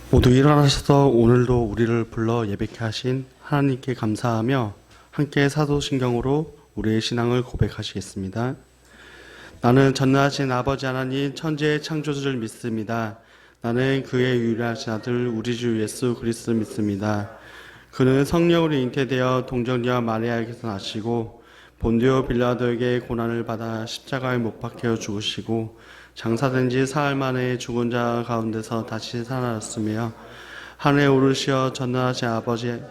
모두 일어나셔서 오늘도 우리를 불러 예배케 하신 하나님께 감사하며 함께 사도신경으로 우리의 신앙을 고백하시겠습니다. 나는 전능하신 아버지 하나님 천지의 창조주를 믿습니다. 나는 그의 유일하신 아들 우리 주 예수 그리스도를 믿습니다. 그는 성령으로 잉태되어 동정녀 마리아에게서 나시고 본디오 빌라도에게 고난을 받아 십자가에 못 박혀 죽으시고 장사된 지 사흘 만에 죽은 자 가운데서 다시 살아났으며 하늘에 오르시어 전능하신 아버지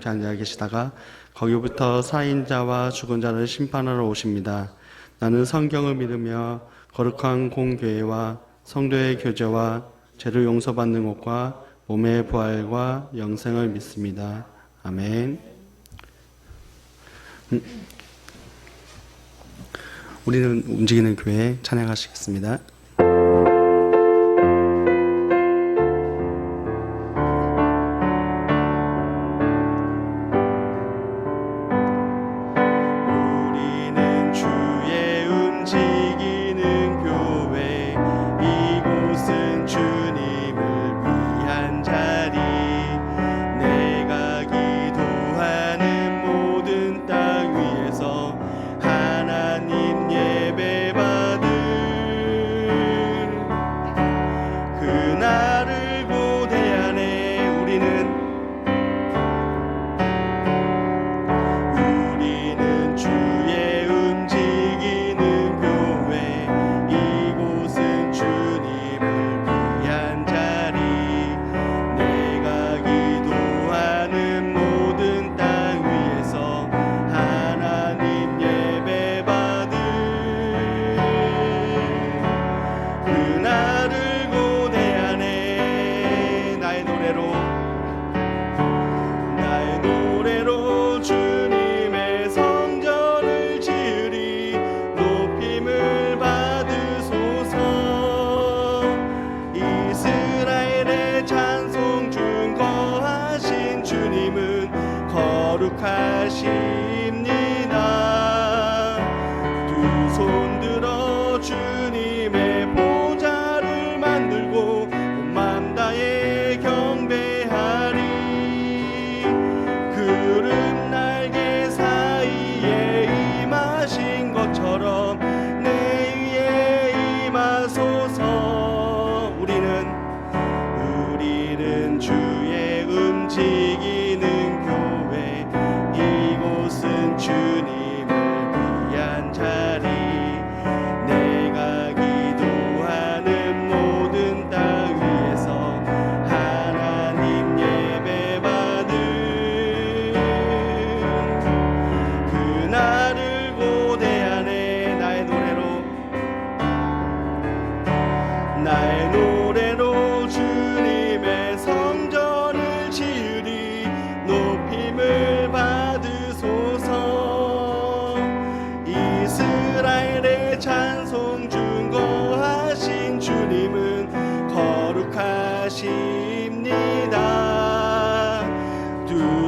앉아 계시다가 거기부터 살인자와 죽은 자를 심판하러 오십니다. 나는 성경을 믿으며 거룩한 공교회와 성도의 교제와 죄를 용서받는 것과 몸의 부활과 영생을 믿습니다. 아멘. 우리는 움직이는 교회 찬양하시겠습니다.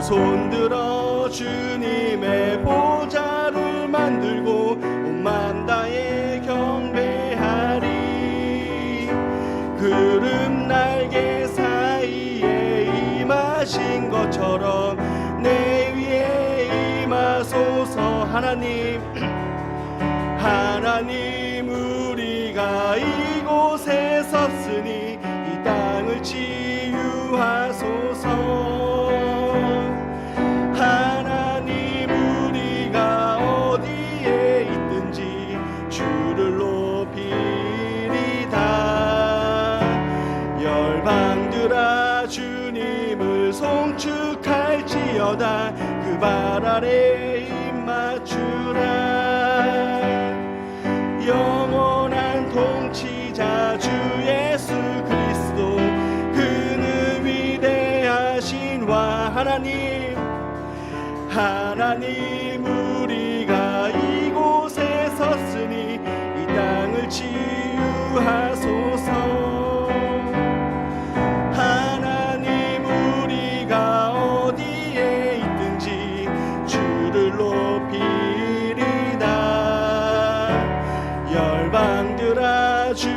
손들어 주님의 보좌를 만들고 온만 다해 경배하리. 구름 날개 사이에 임하신 것처럼 내 위에 임하소서. 하나님 우리가 이곳에 섰으니 이 땅을 치유하소서. 하나님 우리가 어디에 있든지 주를 높이리다. 열방들아 주님을 송축할지어다. 그 발 아래 입 맞추라. 영원한 통치자 주 예수 그리스도 그는 위대하신 와. 하나님 우리가 이곳에 섰으니 이 땅을 치유하소서. 하나님 우리가 어디에 있든지 주를 높이리다. 열방들아 주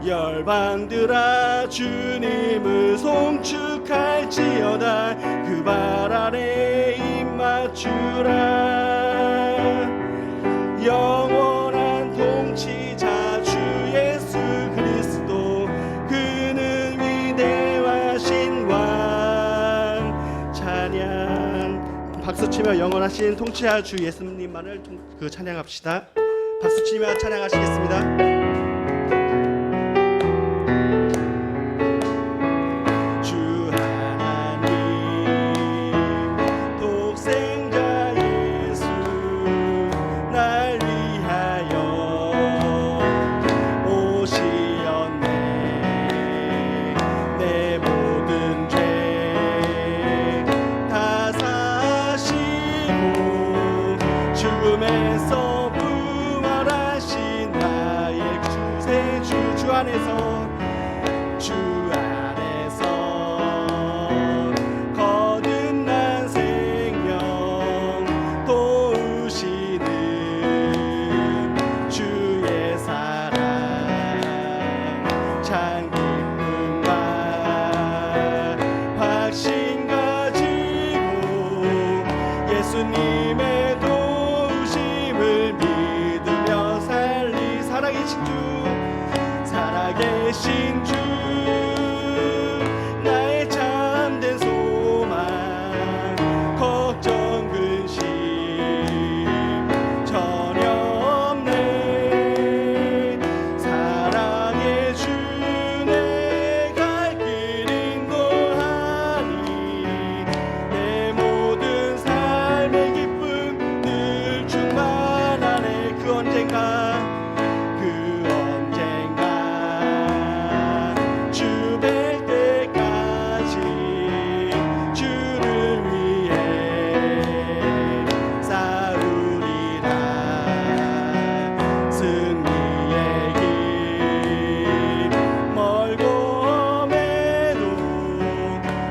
열방들아 주님을 송축할지어다. 그 발 아래 입 맞추라. 영원한 통치자 주 예수 그리스도, 그는 위대하신 왕. 찬양. 박수치며 영원하신 통치자 주 예수님만을 찬양합시다. 박수치며 찬양하시겠습니다. 주 안에서 거듭난 생명 도우시는 주의 사랑, 참 기쁨과 확신 가지고 예수님의 도우심을 믿으며 살리. 살아계신 주, 살아계신 주, 나의 참된 소망, 걱정 근심 전혀 없네. 사랑의 주 내 갈 길 인도하니, 내 모든 삶의 기쁨 늘 충만하네. 그 언젠가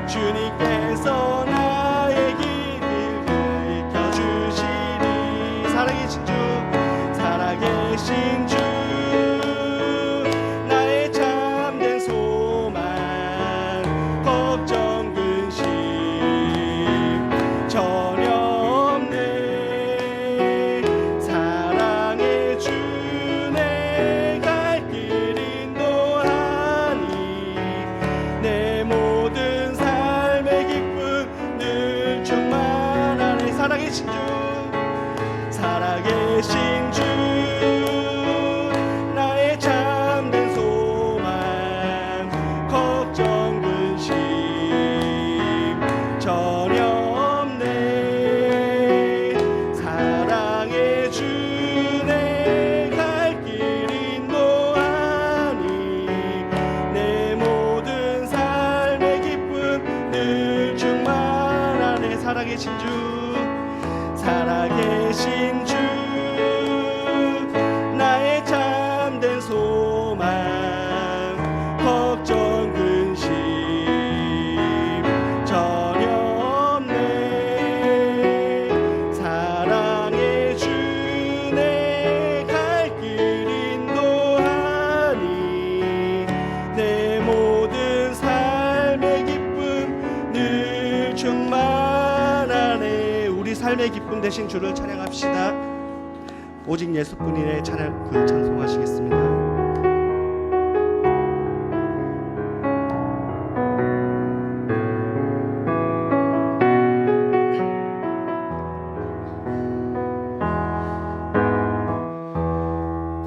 주님께서 나의 길을 밝혀주시니. 살아계신 주, 살아계신 주, 나의 참된 소망, 걱정 근심 전혀 없네. 사랑의 주 내 갈 길 인도하니, 내 모든 삶의 기쁨 늘 충만하네. 살아계신 주, 살아계신 주, 나의 참된 소망, 걱정 근심 전혀 없네. 사랑의 주 내 갈 길 인도하니, 내 모든 삶의 기쁨 늘 충만하네. 살아계신 주, 살아계신 주, 나의 참된 소망, 걱정 근심 전혀 없네. 사랑의 주 내 갈 길 인도하니, 내 모든 삶의 기쁨 늘 충만하네. 우리 삶의 기쁨 되신 주를 찬양합시다. 오직 예수뿐이네. 찬송하시겠습니다.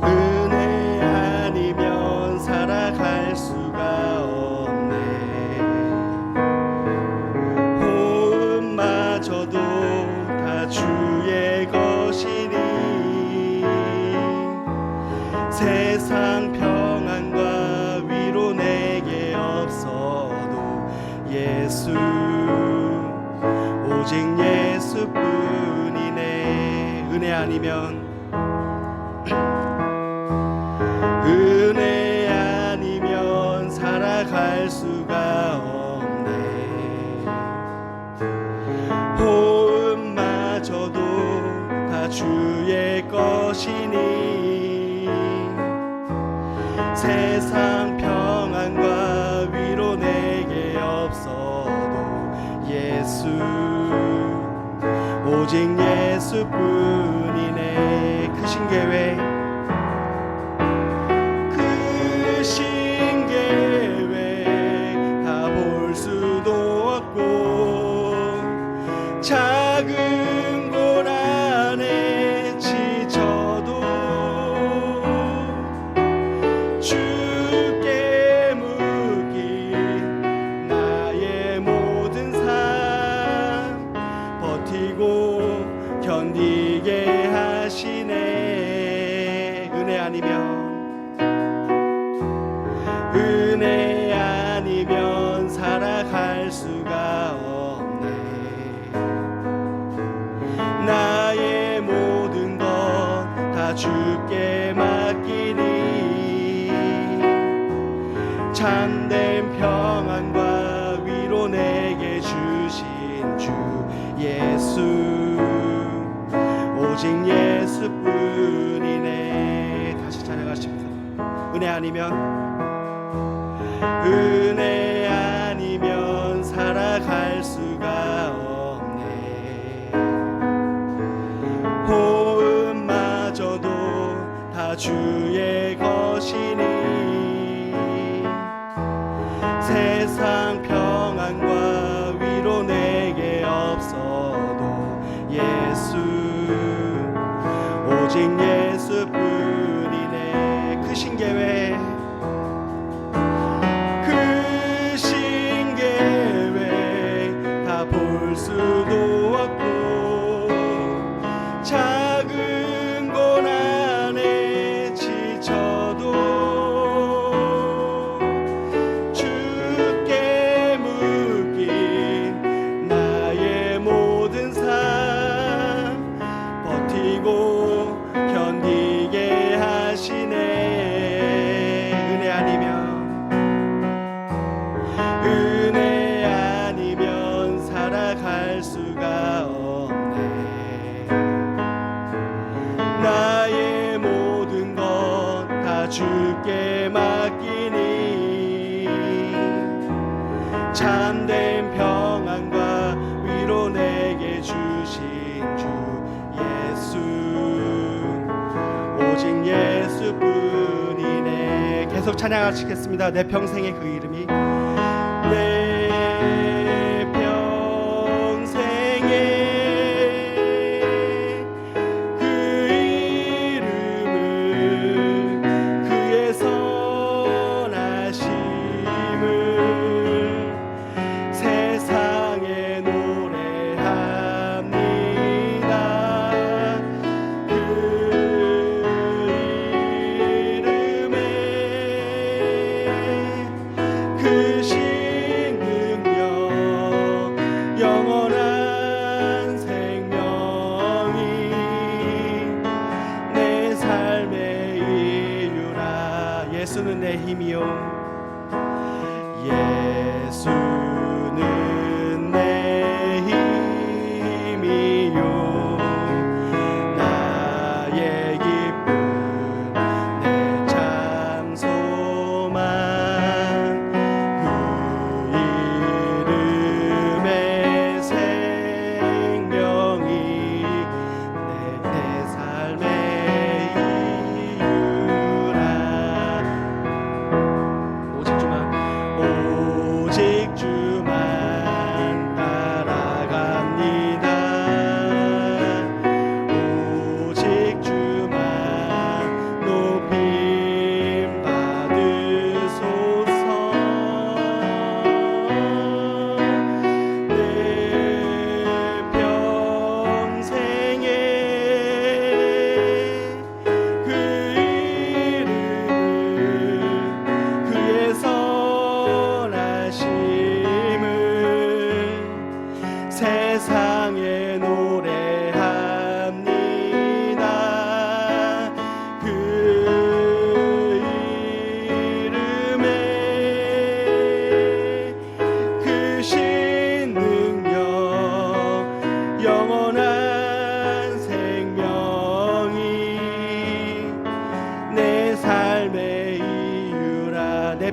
은혜 아니면 살아갈 수가 없네. 호흡마저도 다 주의 것이니, 세상 평안과 위로 내게 없어도 예수, 오직 예수뿐이네. 은혜 아니면, 은혜 아니면 살아갈 수가 없네. 호흡마저도 다 주의 것이니, 세상 평안과 위로 내게 없어도 예수 오직 예수뿐이네. 크신 계획 다 볼 수도 없고 작은 고난에 지쳐도 주께 묶인 나의 모든 삶 버티고 견디게 하시네. 은혜 아니면 살아갈 수가 없네. 나의 모든 것 다 주께 맡기니 참된 평안과 위로 내게 주신 주 예수 오직 예수뿐이네. 다시 찬양하십니다. 은혜 아니면 살아갈 수가 없네. 호흡마저도 다 주의 것이니 세상 평안과 위로 내게 없어도 예수 오직 예수뿐이네. 크신 계획 다 볼 수도 없고 작은 고난에 지쳐도 주께 묶인 나의 모든 삶 버티고 견디게 하시네. 은혜 아니면 살아갈 수가 없네. 나의 모든 것 다 주께 맡기니 참된 평안과 위로 내게 주신 주 예수 오직 예수뿐이네. 계속 찬양하시겠습니다. 내 평생의 그 이름이 내 평생에 그 이름을 그의 선하심을 세상에 노래합니다. 그 이름에 크신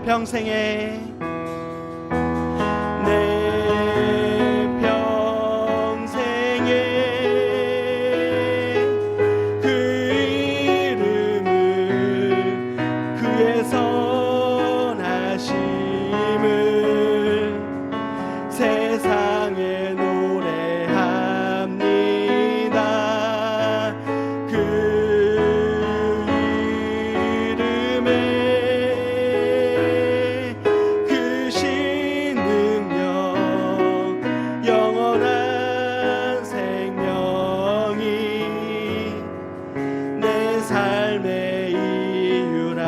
평생에 그 이름을 그의 선하심을 세상에 노래합니다. 그 이름에 그 신능력 영원한 생명이 내 삶의 이유라.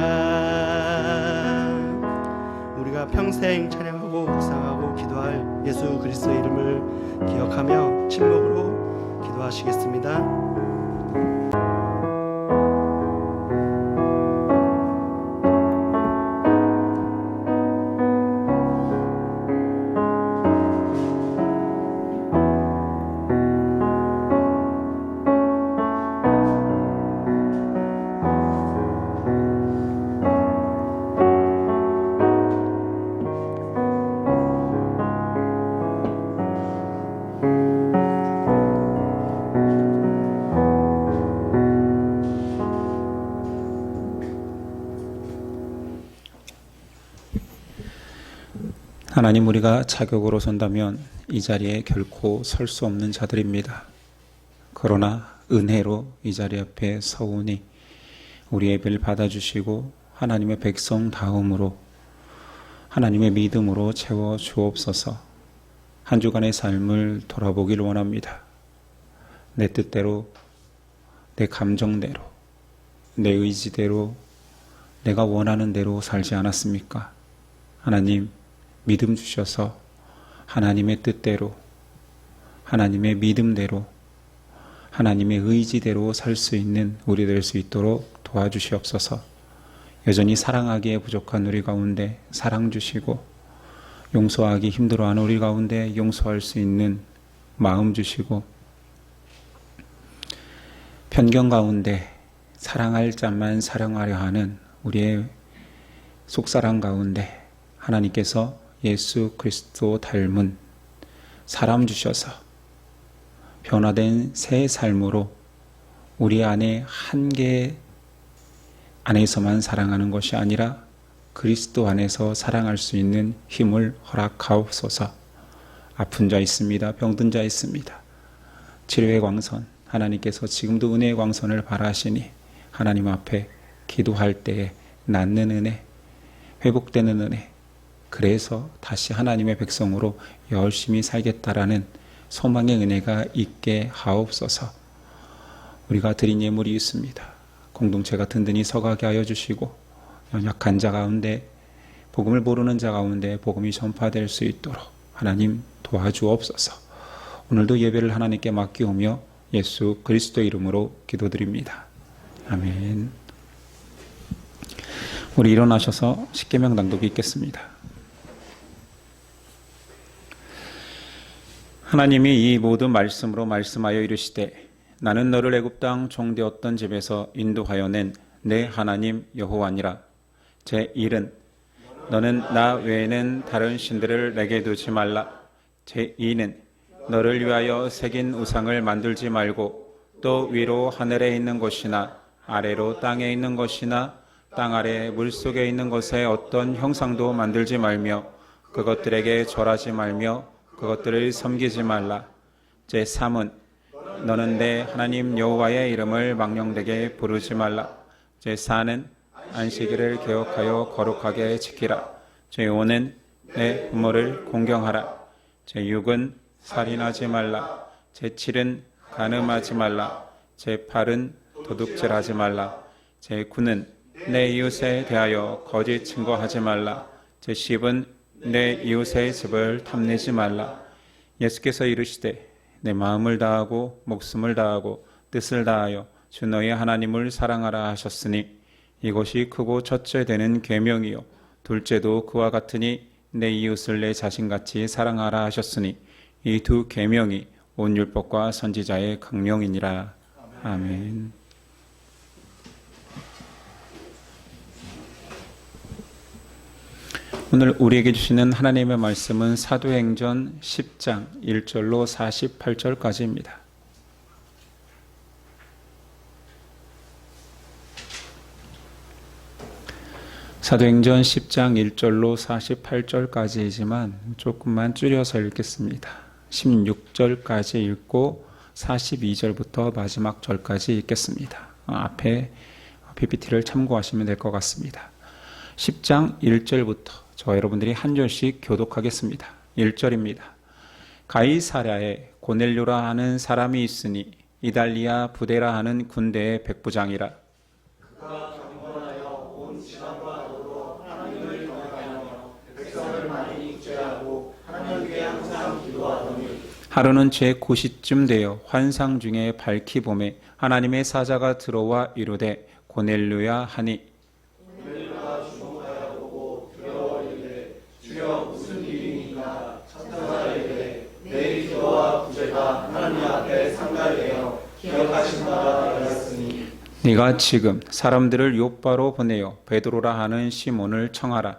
우리가 평생 찬양하고 묵상하고 기도할 예수 그리스도의 이름을 기억하며 침묵으로 기도하시겠습니다. 하나님, 우리가 자격으로 선다면 이 자리에 결코 설 수 없는 자들입니다. 그러나 은혜로 이 자리 앞에 서오니 우리 예배를 받아주시고 하나님의 백성다움으로 하나님의 믿음으로 채워 주옵소서. 한 주간의 삶을 돌아보길 원합니다. 내 뜻대로, 내 감정대로, 내 의지대로, 내가 원하는 대로 살지 않았습니까? 하나님, 믿음 주셔서 하나님의 뜻대로, 하나님의 믿음대로, 하나님의 의지대로 살 수 있는 우리 될 수 있도록 도와주시옵소서. 여전히 사랑하기에 부족한 우리 가운데 사랑 주시고, 용서하기 힘들어하는 우리 가운데 용서할 수 있는 마음 주시고, 편견 가운데 사랑할 자만 사랑하려 하는 우리의 속사랑 가운데 하나님께서 예수 그리스도 닮은 사람 주셔서 변화된 새 삶으로 우리 안에 한계 안에서만 사랑하는 것이 아니라 그리스도 안에서 사랑할 수 있는 힘을 허락하옵소서. 아픈 자 있습니다. 병든 자 있습니다. 치료의 광선, 하나님께서 지금도 은혜의 광선을 바라시니 하나님 앞에 기도할 때에 낫는 은혜, 회복되는 은혜, 그래서 다시 하나님의 백성으로 열심히 살겠다라는 소망의 은혜가 있게 하옵소서. 우리가 드린 예물이 있습니다. 공동체가 든든히 서가게 하여 주시고 연약한 자 가운데, 복음을 모르는 자 가운데 복음이 전파될 수 있도록 하나님 도와주옵소서. 오늘도 예배를 하나님께 맡기오며 예수 그리스도의 이름으로 기도드립니다. 아멘. 우리 일어나셔서 십계명 낭독이 있겠습니다. 하나님이 이 모든 말씀으로 말씀하여 이르시되, 나는 너를 애굽 땅 종되었던 집에서 인도하여 낸 내 하나님 여호와니라. 제1은 너는 나 외에는 다른 신들을 내게 두지 말라. 제2는 너를 위하여 새긴 우상을 만들지 말고, 또 위로 하늘에 있는 것이나 아래로 땅에 있는 것이나 땅 아래 물속에 있는 것에 어떤 형상도 만들지 말며 그것들에게 절하지 말며 그것들을 섬기지 말라. 제3은 너는 내 하나님 여호와의 이름을 망령되게 부르지 말라. 제4는 안식일을 개혁하여 거룩하게 지키라. 제5는 내 부모를 공경하라. 제6은 살인하지 말라. 제7은 간음하지 말라. 제8은 도둑질하지 말라. 제9는 내 이웃에 대하여 거짓 증거하지 말라. 제10은 내 이웃의 집을 탐내지 말라. 예수께서 이르시되, 내 마음을 다하고 목숨을 다하고 뜻을 다하여 주 너의 하나님을 사랑하라 하셨으니, 이것이 크고 첫째 되는 계명이요 둘째도 그와 같으니 내 이웃을 내 자신같이 사랑하라 하셨으니, 이 두 계명이 온 율법과 선지자의 강령이니라. 아멘. 오늘 우리에게 주시는 하나님의 말씀은 사도행전 10장 1절로 48절까지입니다. 사도행전 10장 1절로 48절까지이지만 조금만 줄여서 읽겠습니다. 16절까지 읽고 42절부터 마지막 절까지 읽겠습니다. 앞에 PPT를 참고하시면 될 것 같습니다. 10장 1절부터 저 여러분들이 한 절씩 교독하겠습니다. 1절입니다. 가이사랴에 고넬료라 하는 사람이 있으니 이달리아 부데라 하는 군대의 백부장이라. 그가 경건하여 온 지방과 더불어 하나님을 경외하며 백성을 많이 익죄하고 하나님께 항상 기도하더니 하루는 제 9시쯤 되어 환상 중에 밝히 보매 하나님의 사자가 들어와 이르되 고넬료야 하니 고넬료가 주목하여 보고 두려워이르되 주여 무슨 일이니까. 사자가 이르되 내 기도와 구제가 하나님 앞에 상달되어 기억하신 바가 되었으니 네가 지금 사람들을 요바로 보내어 베드로라 하는 시몬을 청하라.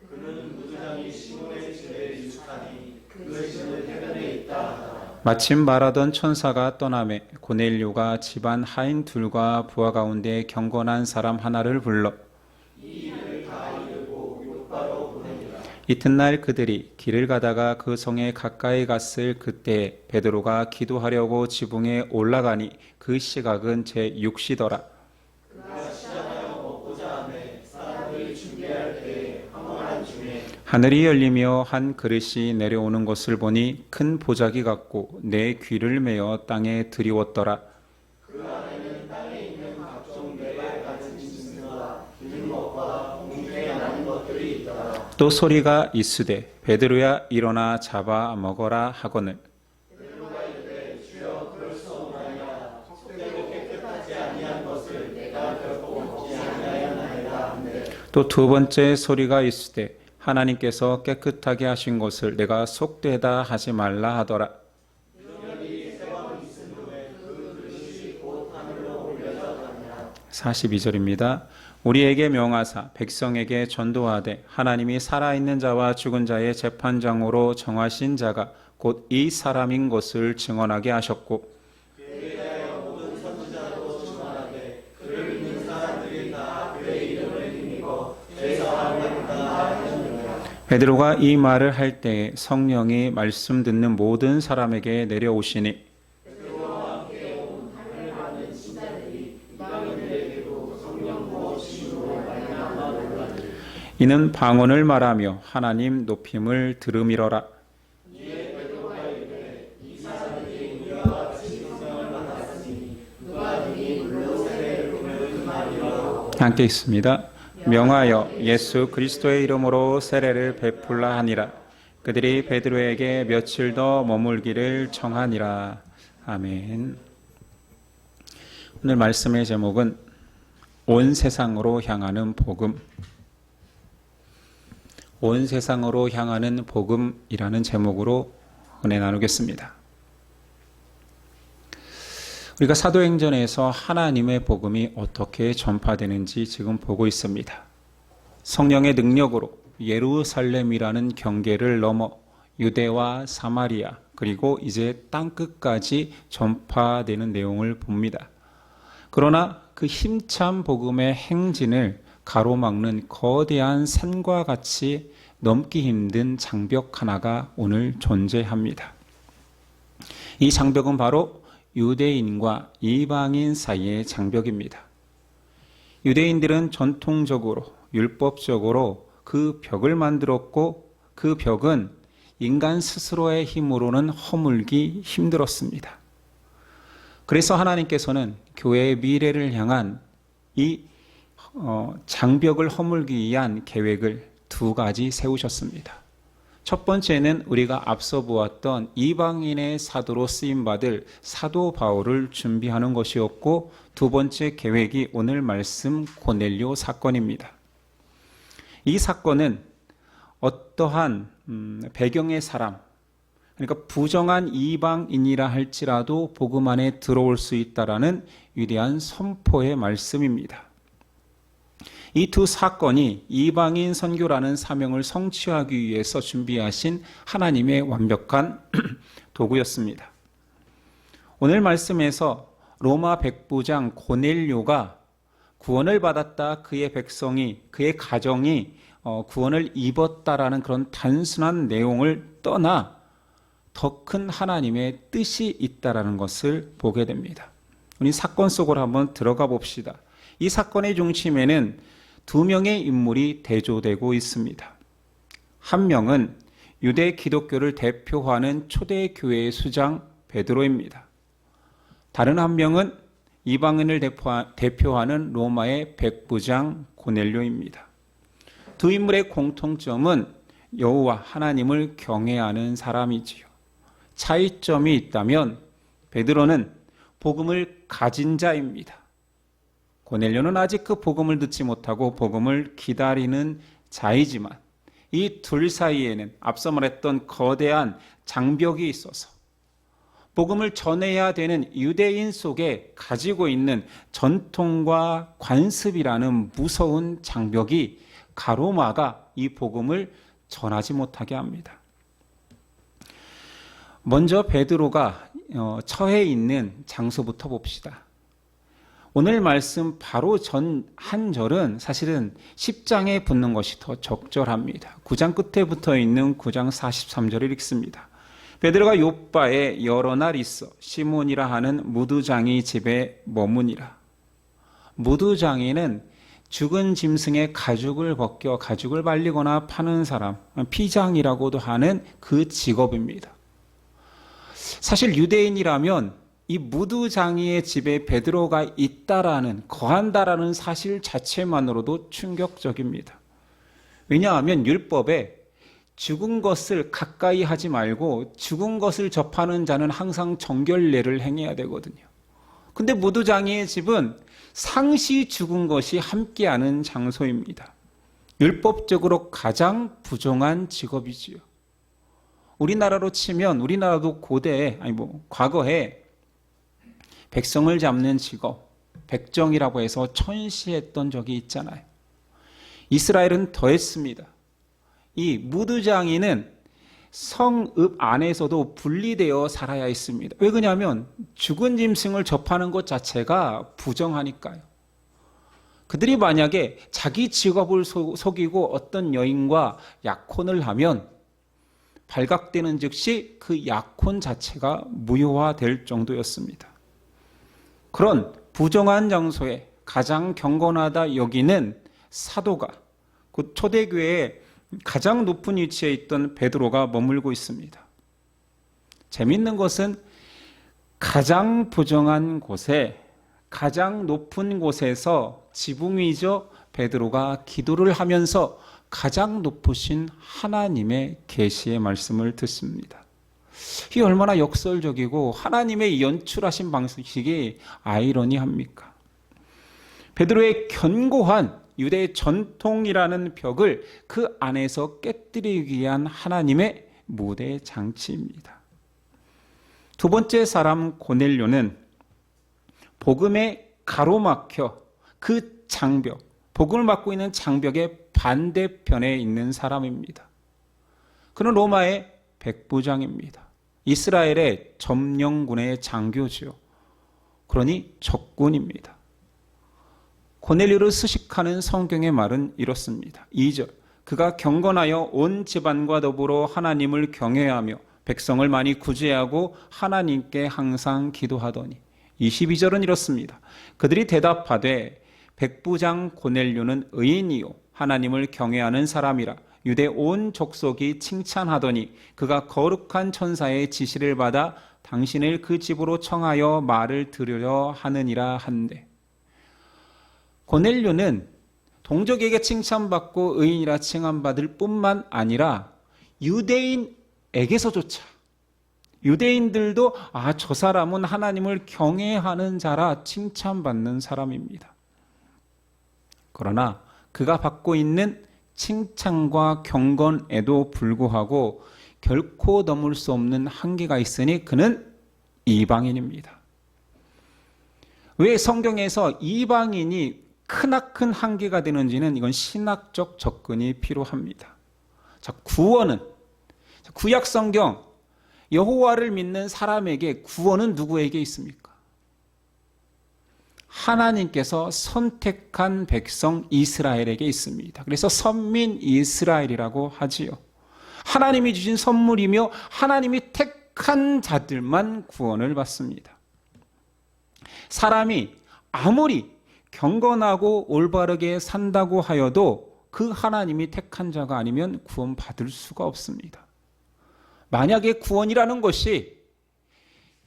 그는 무장이 시몬의 집에 유숙하니 그 집은 해변에 있다 하더라. 마침 말하던 천사가 떠나매 고넬료가 집안 하인 둘과 부하 가운데 경건한 사람 하나를 불러 이 일을 다 이르고 요바로 보내니라. 이튿날 그들이 길을 가다가 그 성에 가까이 갔을 그때에 베드로가 기도하려고 지붕에 올라가니 그 시각은 제 6시더라. 그가 시작하여 먹고자 하매 사람들이 준비할 때에 황홀한 중에 하늘이 열리며 한 그릇이 내려오는 것을 보니 큰 보자기 같고 내 귀를 메어 땅에 들이웠더라. 그 안에는 땅에 있는 각종 매발 같은 짐승과 들린 것과 공중에 나는 것들이 있더라. 또 소리가 있으되 베드로야 일어나 잡아 먹어라 하거늘. 베드로가 이르되 주여 그럴 수 없나이다. 속되고 깨끗하지 아니한 것을 내가 결코 먹지 아니하였나이다 하는데 또 두 번째 소리가 있으되 하나님께서 깨끗하게 하신 것을 내가 속되다 하지 말라 하더라. 42절입니다. 우리에게 명하사 백성에게 전도하되 하나님이 살아있는 자와 죽은 자의 재판장으로 정하신 자가 곧 이 사람인 것을 증언하게 하셨고 그에 대하여 모든 선지자도 증언하되 그를 믿는 사람들이 다 그의 이름을 힘입어 죄사함을 받는다 하였느니라. 베드로가 이 말을 할 때에 성령이 말씀 듣는 모든 사람에게 내려오시니 이는 방언을 말하며 하나님 높임을 들음이러라. 함께 있습니다. 명하여 예수 그리스도의 이름으로 세례를 베풀라 하니라. 그들이 베드로에게 며칠 더 머물기를 청하니라. 아멘. 오늘 말씀의 제목은 온 세상으로 향하는 복음. 온 세상으로 향하는 복음이라는 제목으로 은혜 나누겠습니다. 우리가 사도행전에서 하나님의 복음이 어떻게 전파되는지 지금 보고 있습니다. 성령의 능력으로 예루살렘이라는 경계를 넘어 유대와 사마리아 그리고 이제 땅끝까지 전파되는 내용을 봅니다. 그러나 그 힘찬 복음의 행진을 가로막는 거대한 산과 같이 넘기 힘든 장벽 하나가 오늘 존재합니다. 이 장벽은 바로 유대인과 이방인 사이의 장벽입니다. 유대인들은 전통적으로 율법적으로 그 벽을 만들었고 그 벽은 인간 스스로의 힘으로는 허물기 힘들었습니다. 그래서 하나님께서는 교회의 미래를 향한 이 장벽을 허물기 위한 계획을 두 가지 세우셨습니다. 첫 번째는 우리가 앞서 보았던 이방인의 사도로 쓰임받을 사도 바울을 준비하는 것이었고 두 번째 계획이 오늘 말씀 고넬료 사건입니다. 이 사건은 어떠한 배경의 사람, 그러니까 부정한 이방인이라 할지라도 복음 안에 들어올 수 있다라는 위대한 선포의 말씀입니다. 이 두 사건이 이방인 선교라는 사명을 성취하기 위해서 준비하신 하나님의 완벽한 도구였습니다. 오늘 말씀에서 로마 백부장 고넬료가 구원을 받았다, 그의 백성이, 그의 가정이 구원을 입었다라는 그런 단순한 내용을 떠나 더 큰 하나님의 뜻이 있다라는 것을 보게 됩니다. 우리 사건 속으로 한번 들어가 봅시다. 이 사건의 중심에는 두 명의 인물이 대조되고 있습니다. 한 명은 유대 기독교를 대표하는 초대교회의 수장 베드로입니다. 다른 한 명은 이방인을 대표하는 로마의 백부장 고넬료입니다. 두 인물의 공통점은 여호와 하나님을 경외하는 사람이지요. 차이점이 있다면 베드로는 복음을 가진 자입니다. 고넬료는 아직 그 복음을 듣지 못하고 복음을 기다리는 자이지만 이 둘 사이에는 앞서 말했던 거대한 장벽이 있어서 복음을 전해야 되는 유대인 속에 가지고 있는 전통과 관습이라는 무서운 장벽이 가로막아 이 복음을 전하지 못하게 합니다. 먼저 베드로가 처해 있는 장소부터 봅시다. 오늘 말씀 바로 전 한 절은 사실은 10장에 붙는 것이 더 적절합니다. 9장 끝에 붙어 있는 9장 43절을 읽습니다. 베드로가 요빠에 여러 날 있어 시몬이라 하는 무두장이 집에 머무니라. 무두장이는 죽은 짐승의 가죽을 벗겨 가죽을 말리거나 파는 사람, 피장이라고도 하는 그 직업입니다. 사실 유대인이라면 이 무두장이의 집에 베드로가 있다라는, 거한다라는 사실 자체만으로도 충격적입니다. 왜냐하면 율법에 죽은 것을 가까이 하지 말고 죽은 것을 접하는 자는 항상 정결례를 행해야 되거든요. 근데 무두장이의 집은 상시 죽은 것이 함께하는 장소입니다. 율법적으로 가장 부정한 직업이지요. 우리나라로 치면 우리나라도 과거에 백성을 잡는 직업, 백정이라고 해서 천시했던 적이 있잖아요. 이스라엘은 더했습니다. 이 무두장이는 성읍 안에서도 분리되어 살아야 했습니다. 왜 그러냐면 죽은 짐승을 접하는 것 자체가 부정하니까요. 그들이 만약에 자기 직업을 속이고 어떤 여인과 약혼을 하면 발각되는 즉시 그 약혼 자체가 무효화될 정도였습니다. 그런 부정한 장소에 가장 경건하다 여기는 사도가 곧 초대교회의 가장 높은 위치에 있던 베드로가 머물고 있습니다. 재미있는 것은 가장 부정한 곳에 가장 높은 곳에서 지붕 위죠 베드로가 기도를 하면서 가장 높으신 하나님의 계시의 말씀을 듣습니다. 이 얼마나 역설적이고 하나님의 연출하신 방식이 아이러니합니까? 베드로의 견고한 유대의 전통이라는 벽을 그 안에서 깨뜨리기 위한 하나님의 무대 장치입니다. 두 번째 사람 고넬료는 복음에 가로막혀 그 장벽, 복음을 맡고 있는 장벽의 반대편에 있는 사람입니다. 그는 로마의 백부장입니다. 이스라엘의 점령군의 장교지요. 그러니 적군입니다. 고넬료를 수식하는 성경의 말은 이렇습니다. 2절, 그가 경건하여 온 집안과 더불어 하나님을 경외하며 백성을 많이 구제하고 하나님께 항상 기도하더니. 22절은 이렇습니다. 그들이 대답하되 백부장 고넬료는 의인이요 하나님을 경외하는 사람이라 유대 온 족속이 칭찬하더니 그가 거룩한 천사의 지시를 받아 당신을 그 집으로 청하여 말을 들으려 하느니라 한대. 고넬료는 동족에게 칭찬받고 의인이라 칭함받을 뿐만 아니라 유대인에게서조차 유대인들도 저 사람은 하나님을 경외하는 자라 칭찬받는 사람입니다. 그러나 그가 받고 있는 칭찬과 경건에도 불구하고 결코 넘을 수 없는 한계가 있으니 그는 이방인입니다. 왜 성경에서 이방인이 크나큰 한계가 되는지는 이건 신학적 접근이 필요합니다. 자, 구원은 구약 성경 여호와를 믿는 사람에게 구원은 누구에게 있습니까? 하나님께서 선택한 백성 이스라엘에게 있습니다. 그래서 선민 이스라엘이라고 하지요. 하나님이 주신 선물이며 하나님이 택한 자들만 구원을 받습니다. 사람이 아무리 경건하고 올바르게 산다고 하여도 그 하나님이 택한 자가 아니면 구원받을 수가 없습니다. 만약에 구원이라는 것이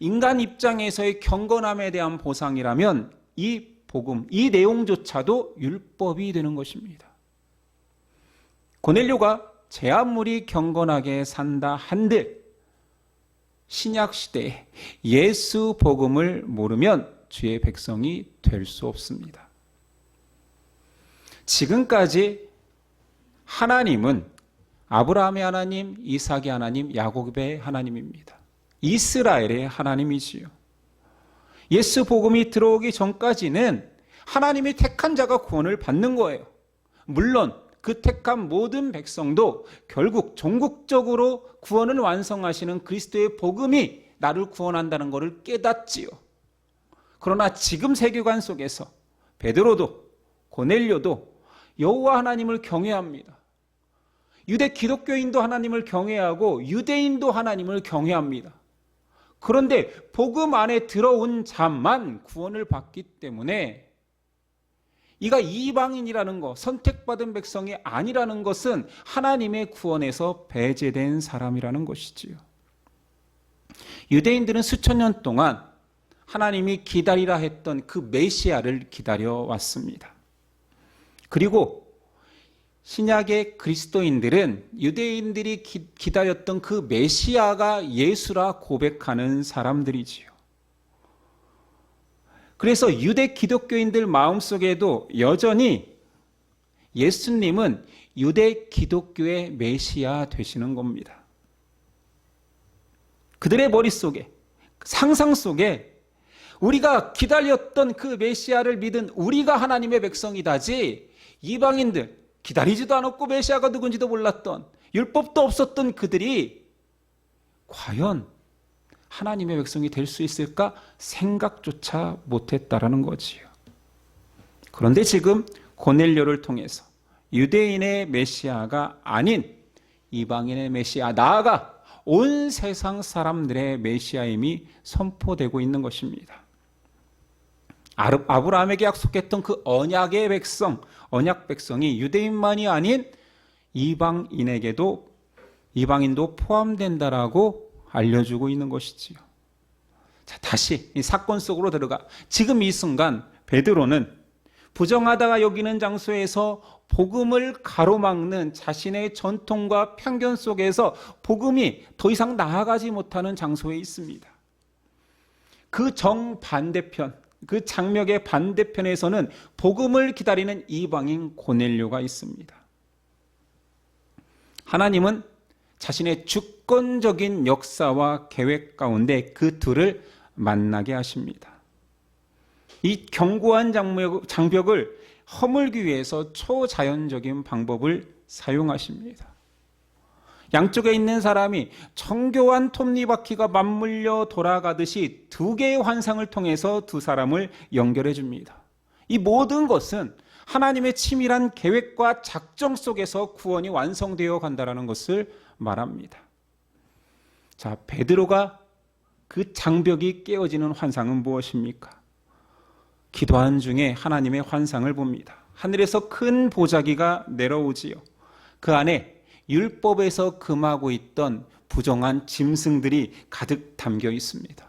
인간 입장에서의 경건함에 대한 보상이라면 이 복음, 이 내용조차도 율법이 되는 것입니다. 고넬료가 제 아무리 경건하게 산다 한들 신약 시대에 예수 복음을 모르면 주의 백성이 될 수 없습니다. 지금까지 하나님은 아브라함의 하나님, 이삭의 하나님, 야곱의 하나님입니다. 이스라엘의 하나님이지요. 예수 복음이 들어오기 전까지는 하나님이 택한 자가 구원을 받는 거예요. 물론 그 택한 모든 백성도 결국 종국적으로 구원을 완성하시는 그리스도의 복음이 나를 구원한다는 것을 깨닫지요. 그러나 지금 세계관 속에서 베드로도 고넬료도 여호와 하나님을 경외합니다. 유대 기독교인도 하나님을 경외하고 유대인도 하나님을 경외합니다. 그런데 복음 안에 들어온 자만 구원을 받기 때문에 이가 이방인이라는 것, 선택받은 백성이 아니라는 것은 하나님의 구원에서 배제된 사람이라는 것이지요. 유대인들은 수천 년 동안 하나님이 기다리라 했던 그 메시아를 기다려왔습니다. 그리고 신약의 그리스도인들은 유대인들이 기다렸던 그 메시아가 예수라 고백하는 사람들이지요. 그래서 유대 기독교인들 마음속에도 여전히 예수님은 유대 기독교의 메시아 되시는 겁니다. 그들의 머릿속에, 상상 속에 우리가 기다렸던 그 메시아를 믿은 우리가 하나님의 백성이다지 이방인들, 기다리지도 않았고 메시아가 누군지도 몰랐던, 율법도 없었던 그들이 과연 하나님의 백성이 될 수 있을까 생각조차 못했다라는 거지요. 그런데 지금 고넬료를 통해서 유대인의 메시아가 아닌 이방인의 메시아, 나아가 온 세상 사람들의 메시아임이 선포되고 있는 것입니다. 아브라함에게 약속했던 그 언약의 백성, 언약 백성이 유대인만이 아닌 이방인도 포함된다라고 알려주고 있는 것이지요. 자, 다시 이 사건 속으로 들어가 지금 이 순간 베드로는 부정하다가 여기는 장소에서 복음을 가로막는 자신의 전통과 편견 속에서 복음이 더 이상 나아가지 못하는 장소에 있습니다. 그 정반대편, 그 장벽의 반대편에서는 복음을 기다리는 이방인 고넬료가 있습니다. 하나님은 자신의 주권적인 역사와 계획 가운데 그 둘을 만나게 하십니다. 이 견고한 장벽을 허물기 위해서 초자연적인 방법을 사용하십니다. 양쪽에 있는 사람이 정교한 톱니바퀴가 맞물려 돌아가듯이 두 개의 환상을 통해서 두 사람을 연결해 줍니다. 이 모든 것은 하나님의 치밀한 계획과 작정 속에서 구원이 완성되어 간다는 것을 말합니다. 자, 베드로가 그 장벽이 깨어지는 환상은 무엇입니까? 기도하는 중에 하나님의 환상을 봅니다. 하늘에서 큰 보자기가 내려오지요. 그 안에 율법에서 금하고 있던 부정한 짐승들이 가득 담겨 있습니다.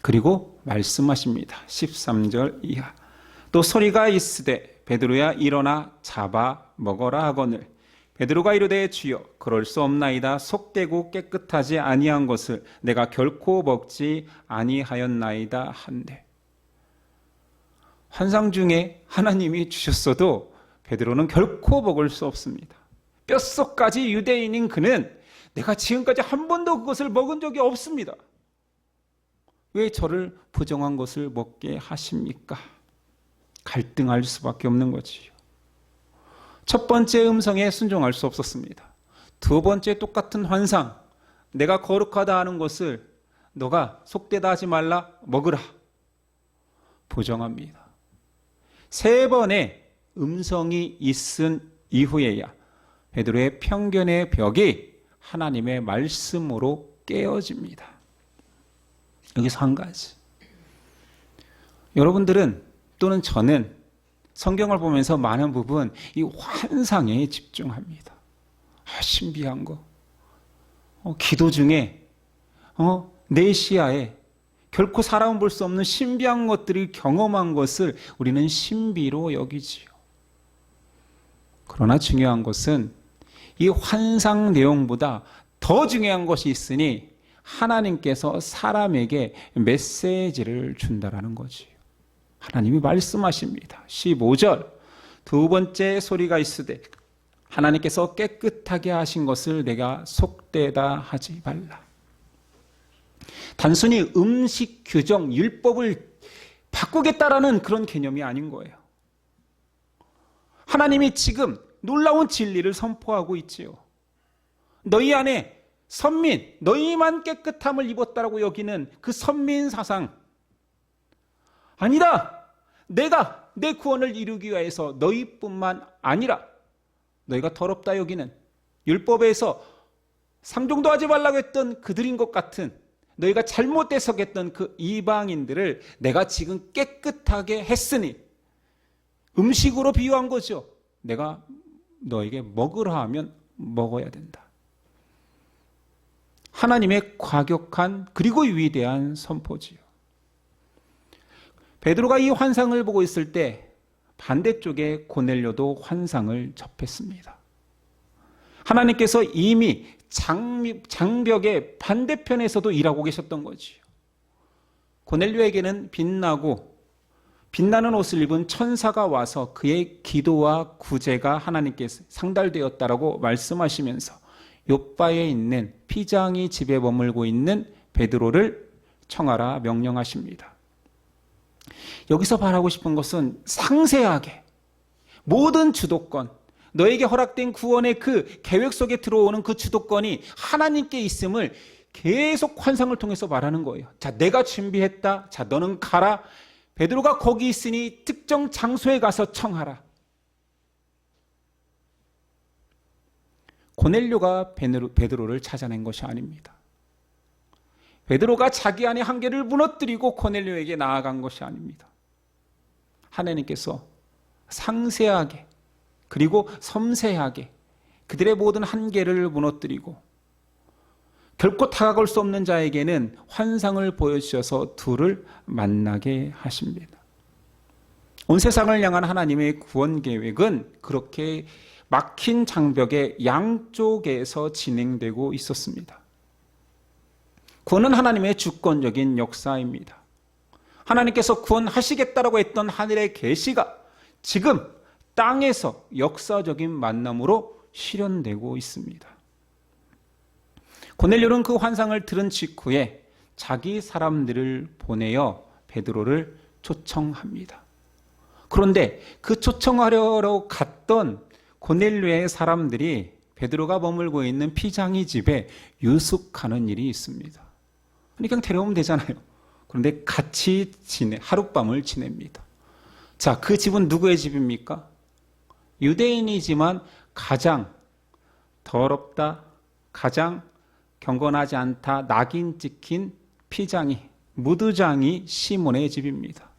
그리고 말씀하십니다. 13절 이하. 또 소리가 있으되 베드로야 일어나 잡아 먹어라 하거늘 베드로가 이르되 주여 그럴 수 없나이다. 속되고 깨끗하지 아니한 것을 내가 결코 먹지 아니하였나이다 한데. 환상 중에 하나님이 주셨어도 베드로는 결코 먹을 수 없습니다. 뼛속까지 유대인인 그는 내가 지금까지 한 번도 그것을 먹은 적이 없습니다. 왜 저를 부정한 것을 먹게 하십니까? 갈등할 수밖에 없는 거지요. 첫 번째 음성에 순종할 수 없었습니다. 두 번째 똑같은 환상, 내가 거룩하다 하는 것을 너가 속되다 하지 말라, 먹으라. 부정합니다. 세 번의 음성이 있은 이후에야 베드로의 편견의 벽이 하나님의 말씀으로 깨어집니다. 여기서 한 가지. 여러분들은 또는 저는 성경을 보면서 많은 부분 이 환상에 집중합니다. 신비한 거. 기도 중에 내 시야에 결코 사람은 볼 수 없는 신비한 것들을 경험한 것을 우리는 신비로 여기지요. 그러나 중요한 것은 이 환상 내용보다 더 중요한 것이 있으니 하나님께서 사람에게 메시지를 준다라는 거지요. 하나님이 말씀하십니다. 15절 두 번째 소리가 있으되 하나님께서 깨끗하게 하신 것을 내가 속되다 하지 말라. 단순히 음식 규정, 율법을 바꾸겠다라는 그런 개념이 아닌 거예요. 하나님이 지금 놀라운 진리를 선포하고 있지요. 너희 안에 선민, 너희만 깨끗함을 입었다라고 여기는 그 선민 사상. 아니다. 내가 내 구원을 이루기 위해서 너희뿐만 아니라 너희가 더럽다 여기는 율법에서 상종도 하지 말라고 했던 그들인 것 같은 너희가 잘못 해석했던 그 이방인들을 내가 지금 깨끗하게 했으니 음식으로 비유한 거죠. 내가 너에게 먹으라 하면 먹어야 된다. 하나님의 과격한 그리고 위대한 선포지요. 베드로가 이 환상을 보고 있을 때 반대쪽에 고넬료도 환상을 접했습니다. 하나님께서 이미 장벽의 반대편에서도 일하고 계셨던 거지요. 고넬료에게는 빛나는 옷을 입은 천사가 와서 그의 기도와 구제가 하나님께 상달되었다라고 말씀하시면서 욥바에 있는 피장이 집에 머물고 있는 베드로를 청하라 명령하십니다. 여기서 바라고 싶은 것은 상세하게 모든 주도권, 너에게 허락된 구원의 그 계획 속에 들어오는 그 주도권이 하나님께 있음을 계속 환상을 통해서 말하는 거예요. 자, 내가 준비했다. 자, 너는 가라. 베드로가 거기 있으니 특정 장소에 가서 청하라. 고넬료가 베드로를 찾아낸 것이 아닙니다. 베드로가 자기 안의 한계를 무너뜨리고 고넬료에게 나아간 것이 아닙니다. 하나님께서 상세하게 그리고 섬세하게 그들의 모든 한계를 무너뜨리고 결코 다가갈 수 없는 자에게는 환상을 보여주셔서 둘을 만나게 하십니다. 온 세상을 향한 하나님의 구원 계획은 그렇게 막힌 장벽의 양쪽에서 진행되고 있었습니다. 구원은 하나님의 주권적인 역사입니다. 하나님께서 구원하시겠다라고 했던 하늘의 계시가 지금 땅에서 역사적인 만남으로 실현되고 있습니다. 고넬료는 그 환상을 들은 직후에 자기 사람들을 보내어 베드로를 초청합니다. 그런데 그 초청하려고 갔던 고넬료의 사람들이 베드로가 머물고 있는 피장이 집에 유숙하는 일이 있습니다. 그냥 데려오면 되잖아요. 그런데 같이 하룻밤을 지냅니다. 자, 그 집은 누구의 집입니까? 유대인이지만 가장 더럽다, 가장 경건하지 않다, 낙인 찍힌 피장이, 무두장이 시몬의 집입니다.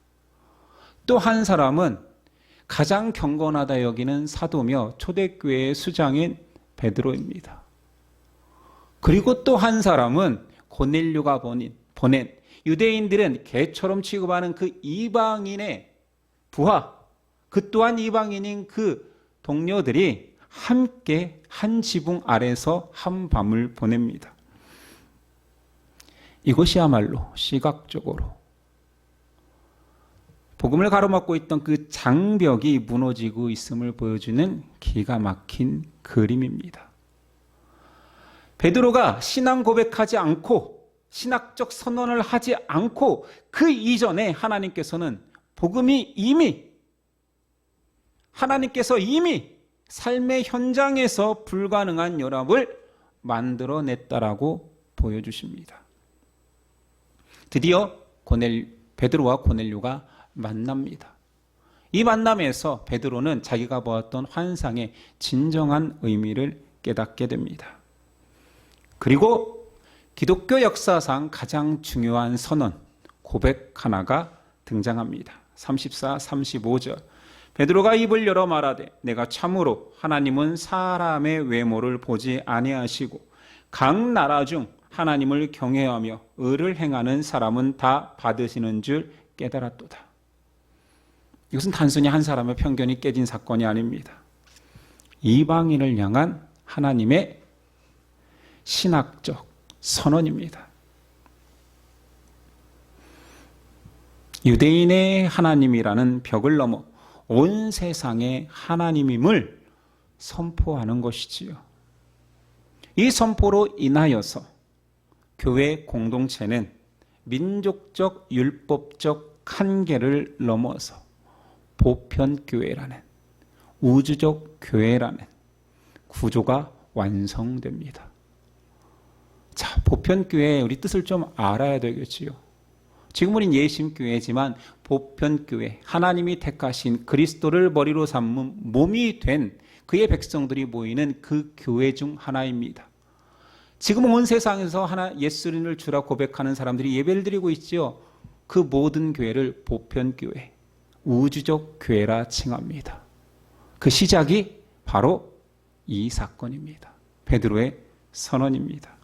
또 한 사람은 가장 경건하다 여기는 사도며 초대교회의 수장인 베드로입니다. 그리고 또 한 사람은 고넬료가 보낸 유대인들은 개처럼 취급하는 그 이방인의 부하, 그 또한 이방인인 그 동료들이 함께 한 지붕 아래서 한 밤을 보냅니다. 이것이야말로 시각적으로 복음을 가로막고 있던 그 장벽이 무너지고 있음을 보여주는 기가 막힌 그림입니다. 베드로가 신앙 고백하지 않고 신학적 선언을 하지 않고 그 이전에 하나님께서는 복음이 이미 하나님께서 이미 삶의 현장에서 불가능한 연합을 만들어냈다라고 보여주십니다. 드디어 베드로와 고넬료가 만납니다. 이 만남에서 베드로는 자기가 보았던 환상의 진정한 의미를 깨닫게 됩니다. 그리고 기독교 역사상 가장 중요한 선언, 고백 하나가 등장합니다. 34, 35절. 베드로가 입을 열어 말하되 내가 참으로 하나님은 사람의 외모를 보지 아니하시고 각 나라 중 하나님을 경외하며 의를 행하는 사람은 다 받으시는 줄 깨달았도다. 이것은 단순히 한 사람의 편견이 깨진 사건이 아닙니다. 이방인을 향한 하나님의 신학적 선언입니다. 유대인의 하나님이라는 벽을 넘어 온 세상의 하나님임을 선포하는 것이지요. 이 선포로 인하여서 교회 공동체는 민족적 율법적 한계를 넘어서 보편교회라는 우주적 교회라는 구조가 완성됩니다. 자, 보편교회 우리 뜻을 좀 알아야 되겠지요. 지금 우린 예심교회지만 보편교회, 하나님이 택하신 그리스도를 머리로 삼은 몸이 된 그의 백성들이 모이는 그 교회 중 하나입니다. 지금 온 세상에서 예수님을 주라 고백하는 사람들이 예배를 드리고 있지요. 그 모든 교회를 보편교회, 우주적 교회라 칭합니다. 그 시작이 바로 이 사건입니다. 베드로의 선언입니다.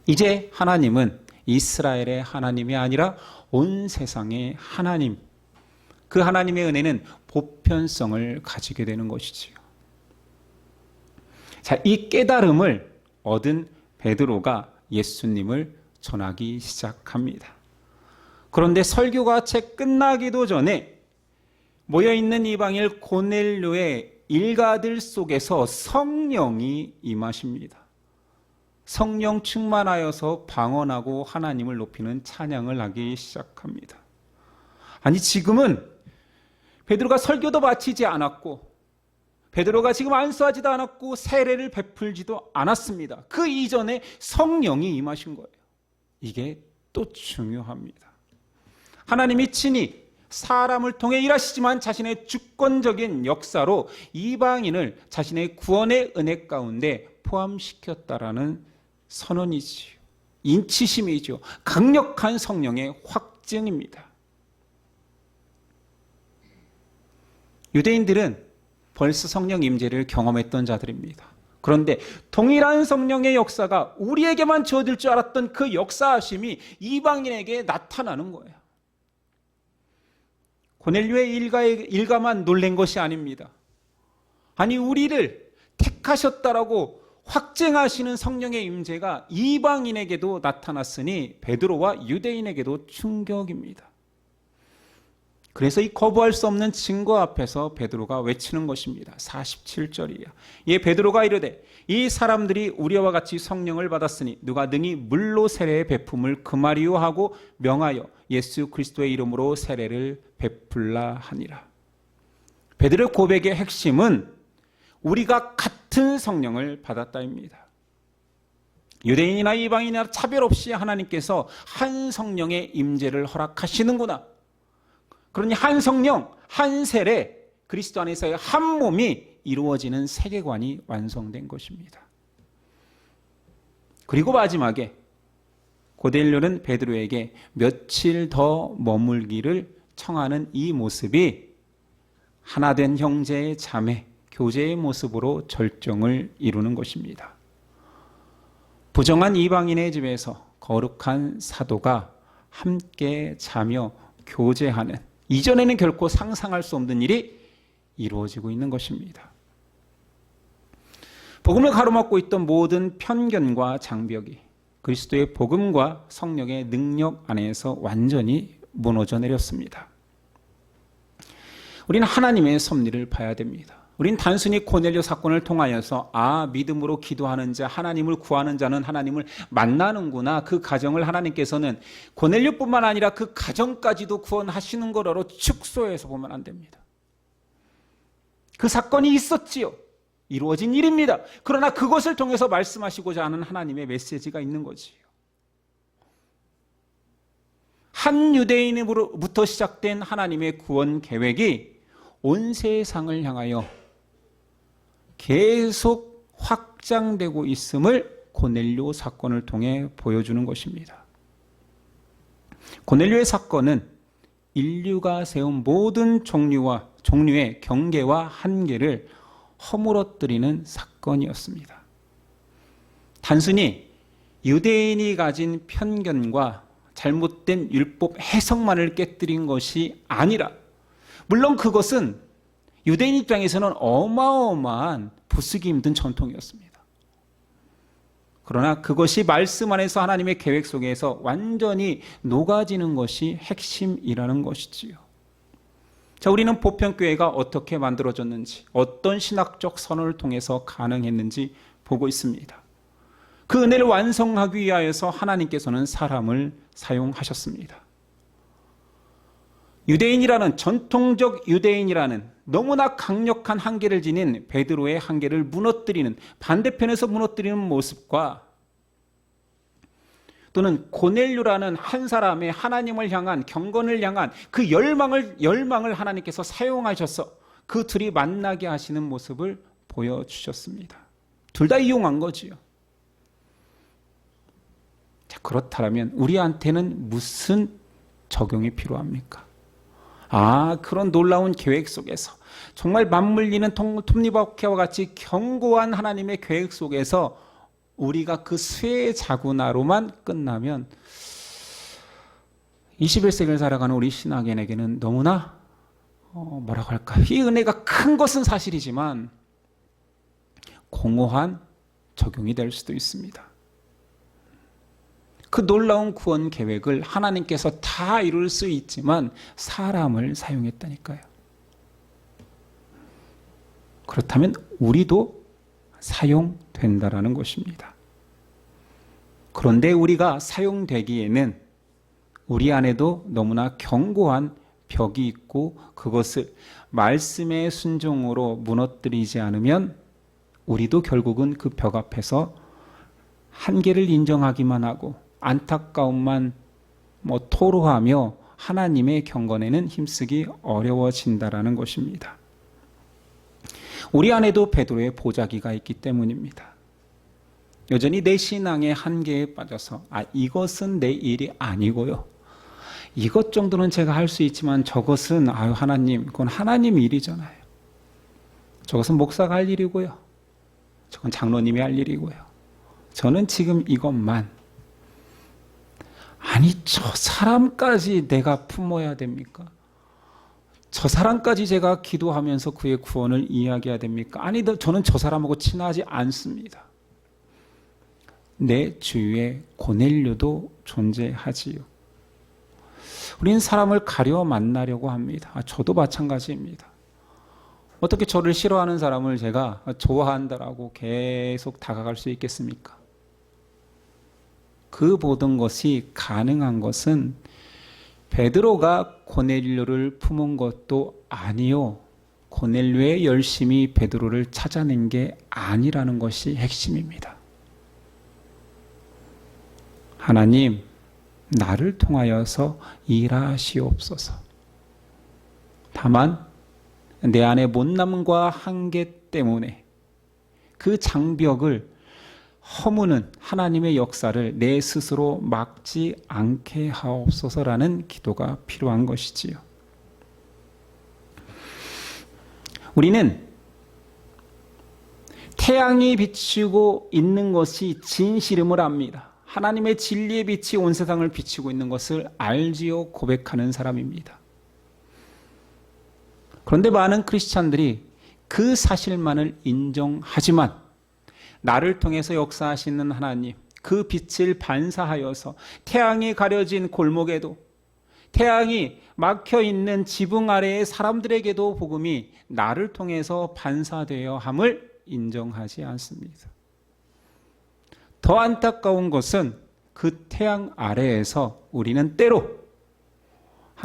이제 하나님은 이스라엘의 하나님이 아니라 온 세상의 하나님, 그 하나님의 은혜는 보편성을 가지게 되는 것이지요. 자, 이 깨달음을 얻은 베드로가 예수님을 전하기 시작합니다. 그런데 설교가 채 끝나기도 전에 모여있는 이방인 고넬료의 일가들 속에서 성령이 임하십니다. 성령 충만하여서 방언하고 하나님을 높이는 찬양을 하기 시작합니다. 아니, 지금은 베드로가 설교도 마치지 않았고 베드로가 지금 안수하지도 않았고 세례를 베풀지도 않았습니다. 그 이전에 성령이 임하신 거예요. 이게 또 중요합니다. 하나님이 친히 사람을 통해 일하시지만 자신의 주권적인 역사로 이방인을 자신의 구원의 은혜 가운데 포함시켰다라는 선언이지요. 인치심이죠. 강력한 성령의 확증입니다. 유대인들은 벌써 성령 임재를 경험했던 자들입니다. 그런데 동일한 성령의 역사가 우리에게만 주어질 줄 알았던 그 역사하심이 이방인에게 나타나는 거예요. 고넬료의 일가만 놀란 것이 아닙니다. 아니, 우리를 택하셨다라고 확증하시는 성령의 임재가 이방인에게도 나타났으니 베드로와 유대인에게도 충격입니다. 그래서 이 거부할 수 없는 증거 앞에서 베드로가 외치는 것입니다. 47절이에요. 예, 베드로가 이르되 이 사람들이 우리와 같이 성령을 받았으니 누가 능히 물로 세례의 베품을 금하리요 하고 명하여 예수 그리스도의 이름으로 세례를 베풀라 하니라. 베드로의 고백의 핵심은 우리가 같은 성령을 받았다입니다. 유대인이나 이방인이나 차별 없이 하나님께서 한 성령의 임재를 허락하시는구나. 그러니 한 성령, 한 세례, 그리스도 안에서의 한 몸이 이루어지는 세계관이 완성된 것입니다. 그리고 마지막에 고넬료는 베드로에게 며칠 더 머물기를 청하는 이 모습이 하나된 형제의 자매, 교제의 모습으로 절정을 이루는 것입니다. 부정한 이방인의 집에서 거룩한 사도가 함께 자며 교제하는, 이전에는 결코 상상할 수 없는 일이 이루어지고 있는 것입니다. 복음을 가로막고 있던 모든 편견과 장벽이 그리스도의 복음과 성령의 능력 안에서 완전히 무너져 내렸습니다. 우리는 하나님의 섭리를 봐야 됩니다. 우린 단순히 고넬료 사건을 통하여서 믿음으로 기도하는 자, 하나님을 구하는 자는 하나님을 만나는구나, 그 가정을 하나님께서는 고넬료뿐만 아니라 그 가정까지도 구원하시는 거로 축소해서 보면 안 됩니다. 그 사건이 있었지요. 이루어진 일입니다. 그러나 그것을 통해서 말씀하시고자 하는 하나님의 메시지가 있는 거지요. 한 유대인으로부터 시작된 하나님의 구원 계획이 온 세상을 향하여 계속 확장되고 있음을 고넬료 사건을 통해 보여주는 것입니다. 고넬료의 사건은 인류가 세운 모든 종류의 경계와 한계를 허물어뜨리는 사건이었습니다. 단순히 유대인이 가진 편견과 잘못된 율법 해석만을 깨뜨린 것이 아니라, 물론 그것은 유대인 입장에서는 어마어마한 부수기 힘든 전통이었습니다. 그러나 그것이 말씀 안에서 하나님의 계획 속에서 완전히 녹아지는 것이 핵심이라는 것이지요. 자, 우리는 보편교회가 어떻게 만들어졌는지, 어떤 신학적 선언을 통해서 가능했는지 보고 있습니다. 그 은혜를 완성하기 위하여서 하나님께서는 사람을 사용하셨습니다. 유대인이라는, 전통적 유대인이라는 너무나 강력한 한계를 지닌 베드로의 한계를 무너뜨리는, 반대편에서 무너뜨리는 모습과, 또는 고넬료라는 한 사람의 하나님을 향한, 경건을 향한 그 열망을 하나님께서 사용하셔서 그 둘이 만나게 하시는 모습을 보여주셨습니다. 둘 다 이용한 거지요. 자, 그렇다면 우리한테는 무슨 적용이 필요합니까? 그런 놀라운 계획 속에서, 정말 맞물리는 톱니바퀴와 같이 견고한 하나님의 계획 속에서 우리가 그 쇠자구나로만 끝나면 21세기를 살아가는 우리 신앙인에게는 너무나 뭐라고 할까, 이 은혜가 큰 것은 사실이지만 공허한 적용이 될 수도 있습니다. 그 놀라운 구원 계획을 하나님께서 다 이룰 수 있지만 사람을 사용했다니까요. 그렇다면 우리도 사용된다라는 것입니다. 그런데 우리가 사용되기에는 우리 안에도 너무나 견고한 벽이 있고, 그것을 말씀의 순종으로 무너뜨리지 않으면 우리도 결국은 그 벽 앞에서 한계를 인정하기만 하고 안타까움만 토로하며 하나님의 경건에는 힘쓰기 어려워진다라는 것입니다. 우리 안에도 베드로의 보자기가 있기 때문입니다. 여전히 내 신앙의 한계에 빠져서 이것은 내 일이 아니고요, 이것 정도는 제가 할 수 있지만 저것은 하나님, 그건 하나님 일이잖아요. 저것은 목사가 할 일이고요, 저건 장로님이 할 일이고요, 저는 지금 이것만, 저 사람까지 내가 품어야 됩니까? 저 사람까지 제가 기도하면서 그의 구원을 이야기해야 됩니까? 저는 저 사람하고 친하지 않습니다. 내 주위에 고넬료도 존재하지요. 우리는 사람을 가려 만나려고 합니다. 저도 마찬가지입니다. 어떻게 저를 싫어하는 사람을 제가 좋아한다라고 계속 다가갈 수 있겠습니까? 그 모든 것이 가능한 것은 베드로가 고넬료를 품은 것도 아니요, 고넬료의 열심히 베드로를 찾아낸 게 아니라는 것이 핵심입니다. 하나님, 나를 통하여서 일하시옵소서. 다만 내 안의 못남과 한계 때문에 그 장벽을 허무는 하나님의 역사를 내 스스로 막지 않게 하옵소서라는 기도가 필요한 것이지요. 우리는 태양이 비치고 있는 것이 진실임을 압니다. 하나님의 진리의 빛이 온 세상을 비치고 있는 것을 알지요 고백하는 사람입니다. 그런데 많은 크리스찬들이 그 사실만을 인정하지만 나를 통해서 역사하시는 하나님, 그 빛을 반사하여서 태양이 가려진 골목에도, 태양이 막혀있는 지붕 아래의 사람들에게도 복음이 나를 통해서 반사되어 함을 인정하지 않습니다. 더 안타까운 것은 그 태양 아래에서 우리는 때로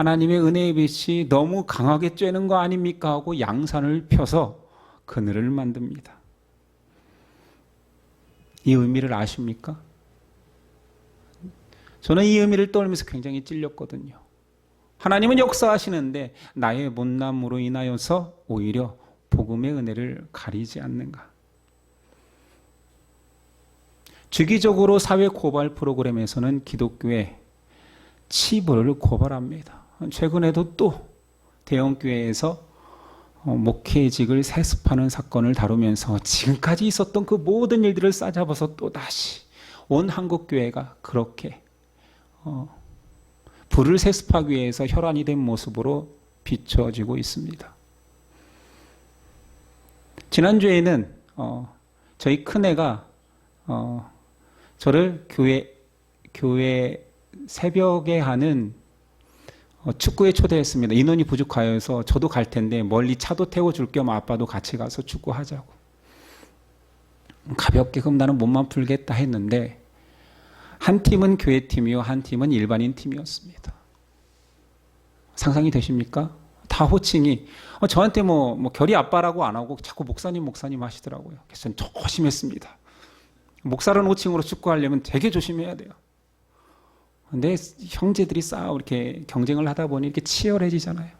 하나님의 은혜의 빛이 너무 강하게 쬐는 거 아닙니까 하고 양산을 펴서 그늘을 만듭니다. 이 의미를 아십니까? 저는 이 의미를 떠올리면서 굉장히 찔렸거든요. 하나님은 역사하시는데 나의 못남으로 인하여서 오히려 복음의 은혜를 가리지 않는가. 주기적으로 사회 고발 프로그램에서는 기독교의 치부를 고발합니다. 최근에도 또 대형교회에서 목회직을 세습하는 사건을 다루면서 지금까지 있었던 그 모든 일들을 싸잡아서 또다시 온 한국교회가 그렇게 불을 세습하기 위해서 혈안이 된 모습으로 비춰지고 있습니다. 지난주에는 저희 큰애가 저를 교회 새벽에 하는 축구에 초대했습니다. 인원이 부족하여서 저도 갈 텐데 멀리 차도 태워줄 겸 아빠도 같이 가서 축구하자고. 가볍게 그럼 나는 몸만 풀겠다 했는데 한 팀은 교회 팀이요, 한 팀은 일반인 팀이었습니다. 상상이 되십니까? 다 호칭이 저한테 뭐 결이 아빠라고 안 하고 자꾸 목사님 하시더라고요. 그래서 저는 조심했습니다. 목사라는 호칭으로 축구하려면 되게 조심해야 돼요. 근데 형제들이 싸워 이렇게 경쟁을 하다 보니 이렇게 치열해지잖아요.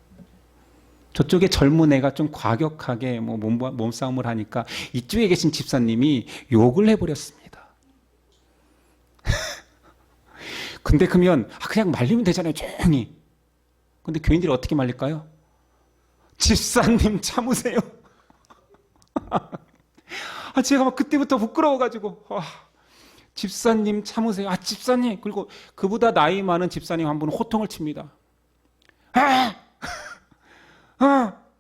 저쪽에 젊은 애가 좀 과격하게 몸싸움을 하니까 이쪽에 계신 집사님이 욕을 해버렸습니다. 근데 그러면 그냥 말리면 되잖아요, 조용히. 근데 교인들이 어떻게 말릴까요? 집사님 참으세요. 제가 막 그때부터 부끄러워가지고 집사님 참으세요. 집사님. 그리고 그보다 나이 많은 집사님 한 분은 호통을 칩니다.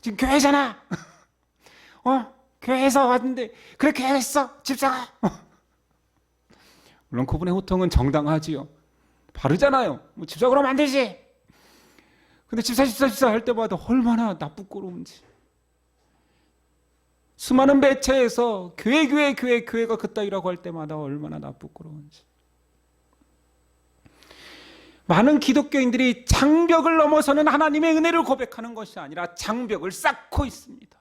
지금 교회잖아. 교회에서 왔는데 그래 교회 했어 집사가. 물론 그분의 호통은 정당하지요. 바르잖아요. 집사 그러면 안 되지. 근데 집사 할 때마다 얼마나 나쁘고로운지. 수많은 매체에서 교회가 그따위라고 할 때마다 얼마나 나쁘고로운지. 많은 기독교인들이 장벽을 넘어서는 하나님의 은혜를 고백하는 것이 아니라 장벽을 쌓고 있습니다.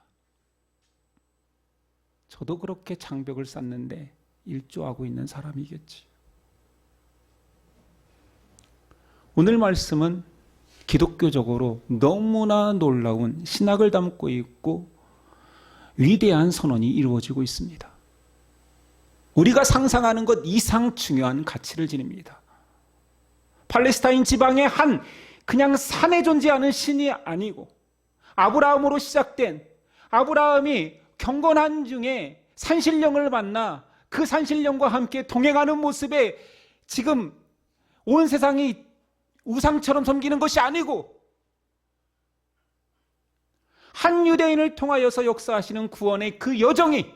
저도 그렇게 장벽을 쌓는데 일조하고 있는 사람이겠지. 오늘 말씀은 기독교적으로 너무나 놀라운 신학을 담고 있고 위대한 선언이 이루어지고 있습니다. 우리가 상상하는 것 이상 중요한 가치를 지닙니다. 팔레스타인 지방의 그냥 산에 존재하는 신이 아니고 아브라함으로 시작된 아브라함이 경건한 중에 산신령을 만나 그 산신령과 함께 동행하는 모습에 지금 온 세상이 우상처럼 섬기는 것이 아니고 한 유대인을 통하여서 역사하시는 구원의 그 여정이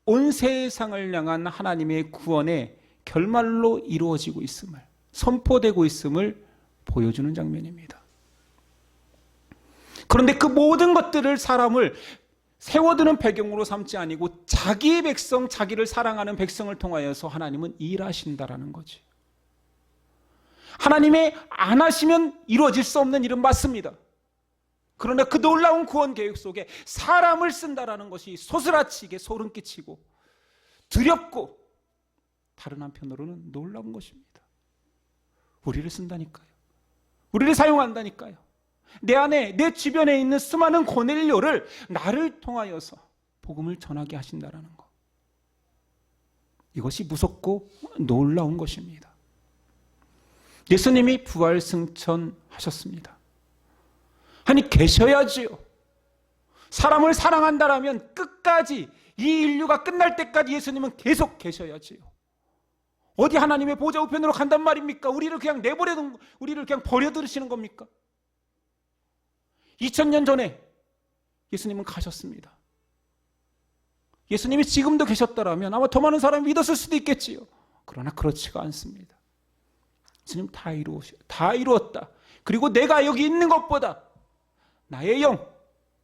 온 세상을 향한 하나님의 구원의 결말로 이루어지고 있음을, 선포되고 있음을 보여주는 장면입니다. 그런데 그 모든 것들을 사람을 세워두는 배경으로 삼지 아니고 자기의 백성, 자기를 사랑하는 백성을 통하여서 하나님은 일하신다라는 거지. 하나님의 안 하시면 이루어질 수 없는 일은 맞습니다. 그러나 그 놀라운 구원 계획 속에 사람을 쓴다라는 것이 소스라치게 소름 끼치고 두렵고 다른 한편으로는 놀라운 것입니다. 우리를 쓴다니까요. 우리를 사용한다니까요. 내 안에, 내 주변에 있는 수많은 고넬료를 나를 통하여서 복음을 전하게 하신다라는 것. 이것이 무섭고 놀라운 것입니다. 예수님이 부활 승천하셨습니다. 아니 계셔야지요. 사람을 사랑한다라면 끝까지 이 인류가 끝날 때까지 예수님은 계속 계셔야지요. 어디 하나님의 보좌 우편으로 간단 말입니까? 우리를 그냥 우리를 그냥 버려두시는 겁니까? 2000년 전에 예수님은 가셨습니다. 예수님이 지금도 계셨더라면 아마 더 많은 사람이 믿었을 수도 있겠지요. 그러나 그렇지가 않습니다. 예수님 다 이루었다. 그리고 내가 여기 있는 것보다 나의 영,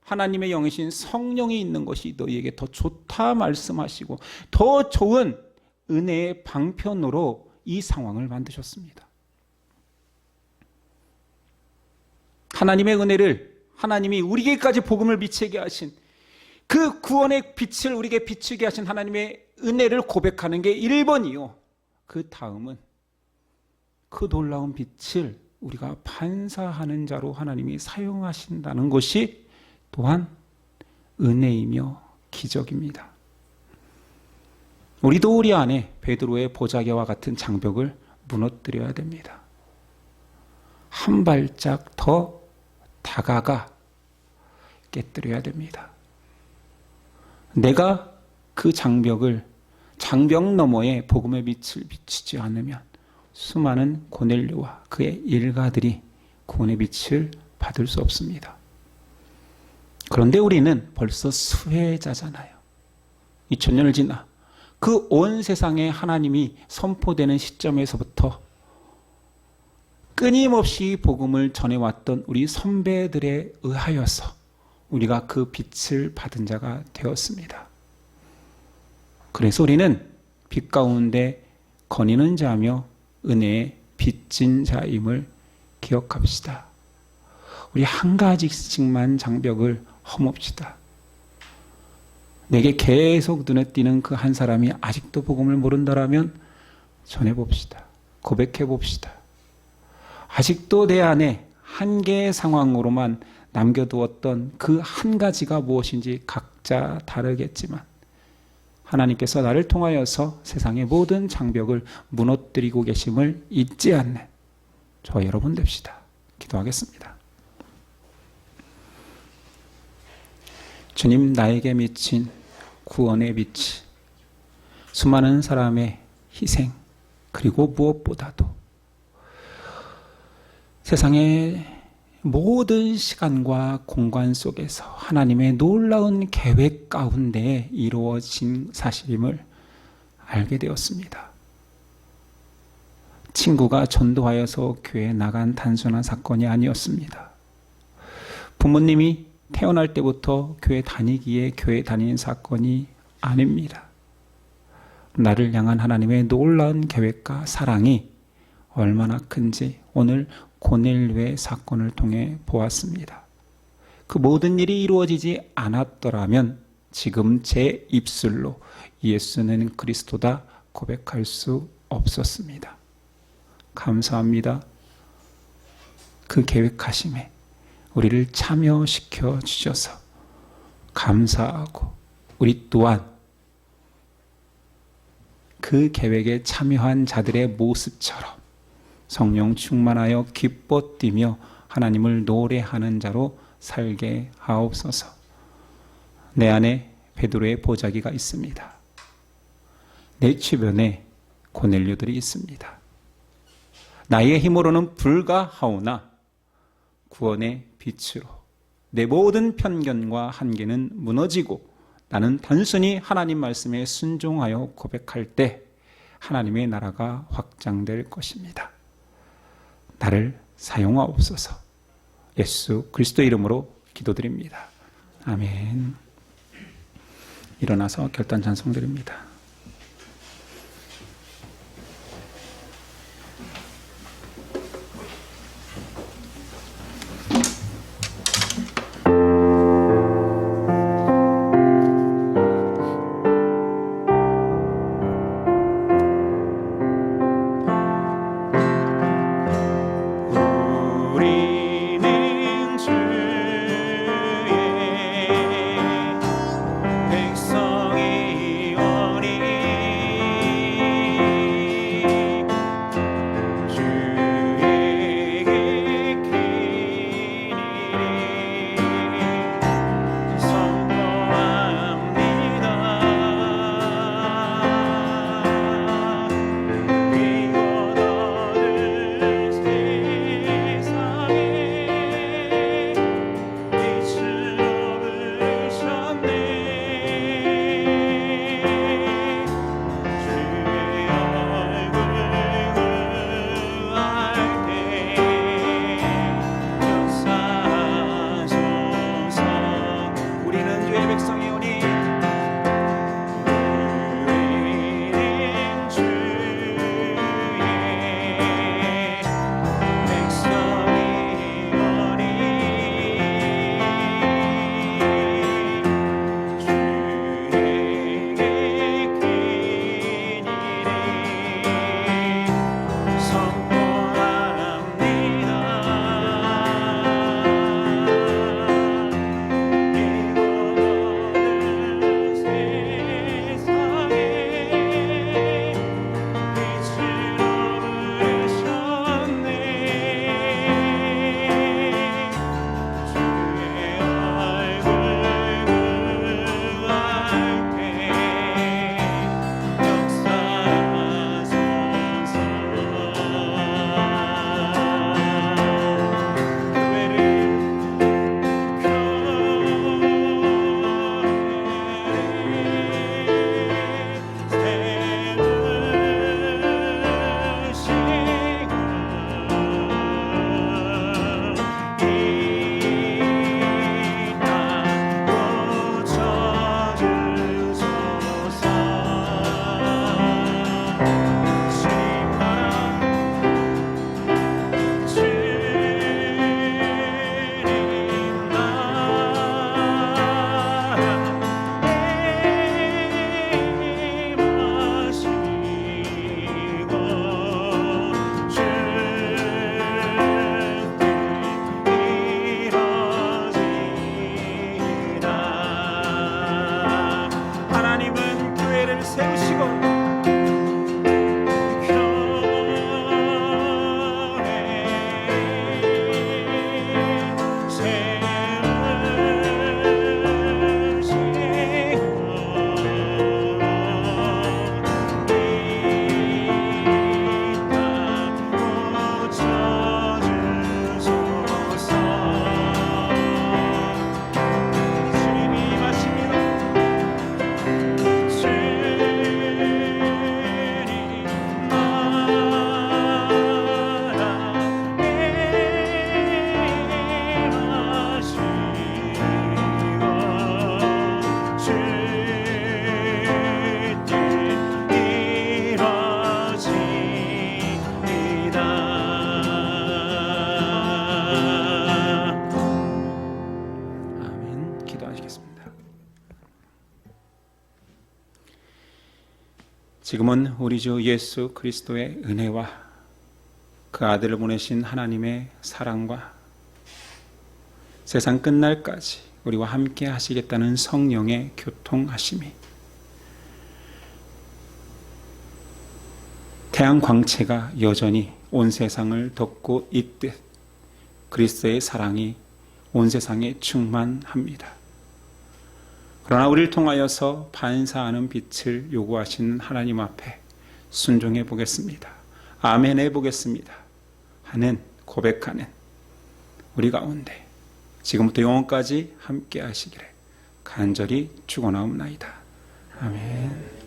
하나님의 영이신 성령이 있는 것이 너희에게 더 좋다 말씀하시고 더 좋은 은혜의 방편으로 이 상황을 만드셨습니다. 하나님의 은혜를, 하나님이 우리에게까지 복음을 비치게 하신 그 구원의 빛을 우리에게 비추게 하신 하나님의 은혜를 고백하는 게 1번이요. 그 다음은 그 놀라운 빛을 우리가 반사하는 자로 하나님이 사용하신다는 것이 또한 은혜이며 기적입니다. 우리도 우리 안에 베드로의 보자기와 같은 장벽을 무너뜨려야 됩니다. 한 발짝 더 다가가 깨뜨려야 됩니다. 내가 그 장벽 너머에 복음의 빛을 비추지 않으면 수많은 고넬료와 그의 일가들이 구원의 빛을 받을 수 없습니다. 그런데 우리는 벌써 수혜자잖아요. 2000년을 지나 그 온 세상에 하나님이 선포되는 시점에서부터 끊임없이 복음을 전해왔던 우리 선배들에 의하여서 우리가 그 빛을 받은 자가 되었습니다. 그래서 우리는 빛 가운데 거니는 자며 은혜의 빚진 자임을 기억합시다. 우리 한 가지씩만 장벽을 허뭅시다. 내게 계속 눈에 띄는 그 한 사람이 아직도 복음을 모른다라면 전해봅시다. 고백해봅시다. 아직도 내 안에 한 개의 상황으로만 남겨두었던 그 한 가지가 무엇인지 각자 다르겠지만 하나님께서 나를 통하여서 세상의 모든 장벽을 무너뜨리고 계심을 잊지 않는 저와 여러분 됩시다. 기도하겠습니다. 주님, 나에게 미친 구원의 빛이 수많은 사람의 희생 그리고 무엇보다도 세상의 모든 시간과 공간 속에서 하나님의 놀라운 계획 가운데 이루어진 사실임을 알게 되었습니다. 친구가 전도하여서 교회에 나간 단순한 사건이 아니었습니다. 부모님이 태어날 때부터 교회 다니기에 교회 다니는 사건이 아닙니다. 나를 향한 하나님의 놀라운 계획과 사랑이 얼마나 큰지 오늘 고넬료의 사건을 통해 보았습니다. 그 모든 일이 이루어지지 않았더라면 지금 제 입술로 예수는 그리스도다 고백할 수 없었습니다. 감사합니다. 그 계획하심에 우리를 참여시켜 주셔서 감사하고 우리 또한 그 계획에 참여한 자들의 모습처럼 성령 충만하여 기뻐 뛰며 하나님을 노래하는 자로 살게 하옵소서. 내 안에 베드로의 보자기가 있습니다. 내 주변에 고넬료들이 있습니다. 나의 힘으로는 불가하오나 구원의 빛으로 내 모든 편견과 한계는 무너지고 나는 단순히 하나님 말씀에 순종하여 고백할 때 하나님의 나라가 확장될 것입니다. 나를 사용하옵소서. 예수 그리스도 이름으로 기도드립니다. 아멘. 일어나서 결단 찬송 드립니다. 백성이 원이 지금은 우리 주 예수 그리스도의 은혜와 그 아들을 보내신 하나님의 사랑과 세상 끝날까지 우리와 함께 하시겠다는 성령의 교통하심이 태양 광채가 여전히 온 세상을 덮고 있듯 그리스도의 사랑이 온 세상에 충만합니다. 그러나 우리를 통하여서 반사하는 빛을 요구하시는 하나님 앞에 순종해 보겠습니다. 아멘 해 보겠습니다. 하는 고백하는 우리 가운데 지금부터 영원까지 함께 하시기를 간절히 축원하옵나이다. 아멘.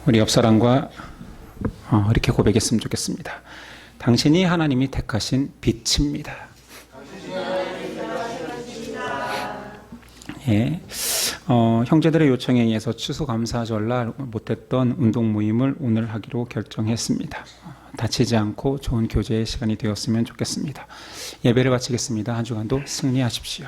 우리 옆사람과 이렇게 고백했으면 좋겠습니다. 당신이 하나님이 택하신 빛입니다. 예, 형제들의 요청에 의해서 추수감사절날 못했던 운동 모임을 오늘 하기로 결정했습니다. 다치지 않고 좋은 교제의 시간이 되었으면 좋겠습니다. 예배를 마치겠습니다. 한 주간도 승리하십시오.